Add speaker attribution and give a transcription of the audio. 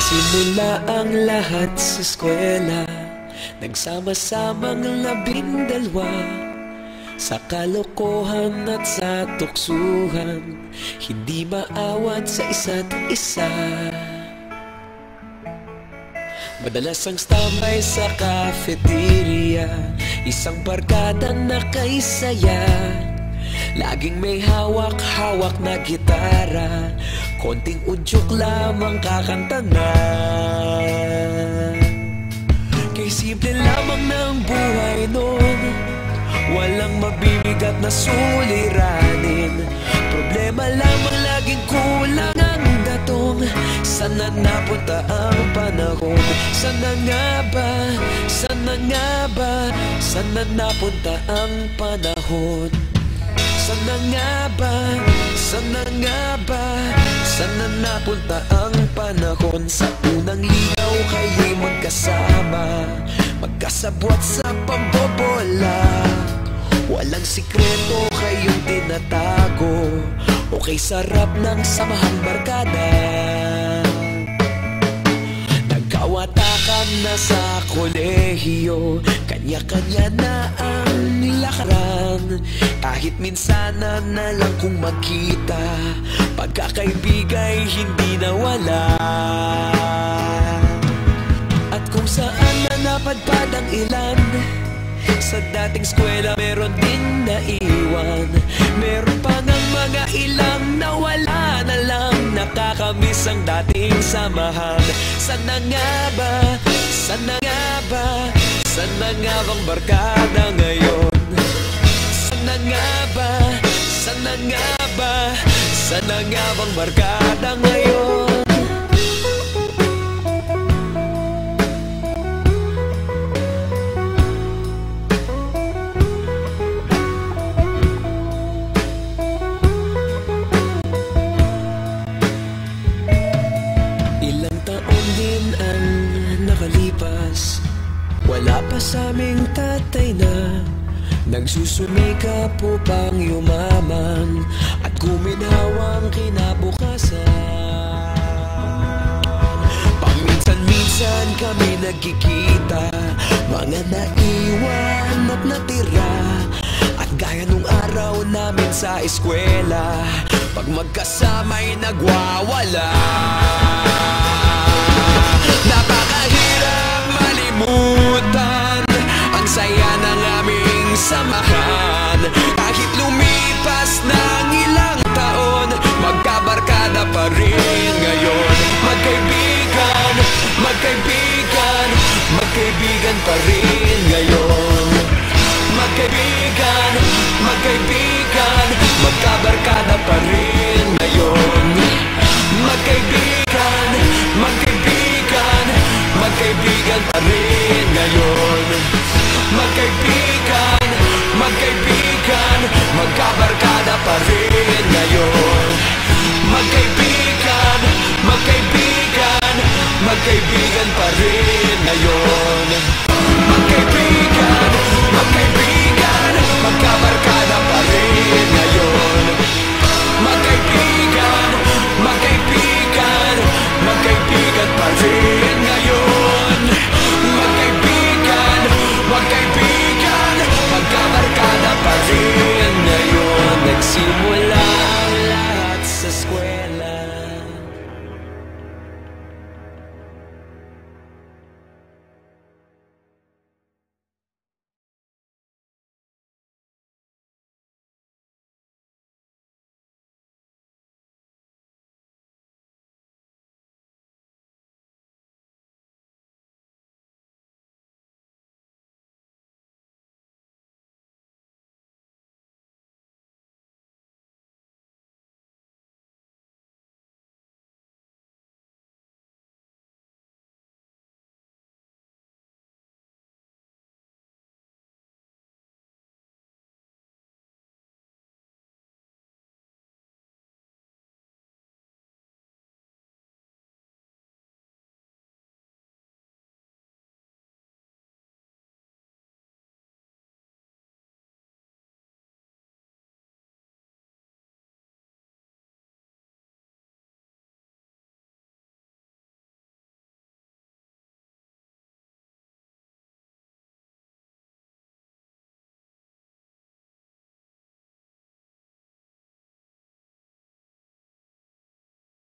Speaker 1: Nagsimula ang lahat sa eskwela, nagsama-samang 12 sa kalokohan at sa tuksuhan, hindi maawat sa isa't isa. Madalas ang standby sa cafeteria, isang barkada na kay saya. Laging may hawak-hawak na gitara, konting udyok lamang kakanta na. Kay simple lamang ng buhay nun, walang mabibigat na suliranin. Problema lamang laging kulang ang datong. Sana napunta ang panahon? Sana nga ba? Sana nga ba? Sana napunta ang panahon? Sana nga ba? Sana nga ba? Sana napunta ang panahon? Sa unang ligaw kayo'y magkasama, magkasabwat sa pambobola. Walang sikreto kayong tinatago, okay sarap ng samahang barkada. Nagkawatakan na sa kolehiyo, kanya-kanya na ang lakaran. Kahit minsan na lang kung magkita, pagkakaibigay hindi nawala. At kung saan na napadpad ang ilan, sa dating eskwela meron din naiwan. Meron pa ng mga ilang nawala na lang, nakakamiss ang dating samahan. Sana nga ba? Sana nga ba? Sana nga bang barkada ngayon? Sana nga ba? Sana nga ba? Sana nga bang barkada ngayon? Ilang taon din ang nakalipas, wala pa sa aming tatay na nagsusumikap upang yumaman at guminhawang kinabukasan. Paminsan-minsan kami nagkikita, mga naiwan at natira. At gaya nung araw namin sa eskwela, pag magkasama'y nagwawala. Napakahirap malimutan ang saya ng aming samahan. Kahit lumipas ng ilang taon, magkabarkada pa rin ngayon. Magkaibigan, magkaibigan, magkaibigan pa rin ngayon. Magkaibigan, magkaibigan, magkabarkada pa rin ngayon. Magkaibigan, magkaibigan, magkaibigan pa rin ngayon. Magkaibigan, magkaibigan, magkabarkada pa rin ngayon. Magkaibigan, magkaibigan, magkaibigan pa rin ngayon. Magkaibigan, magkaibigan, magkabarkada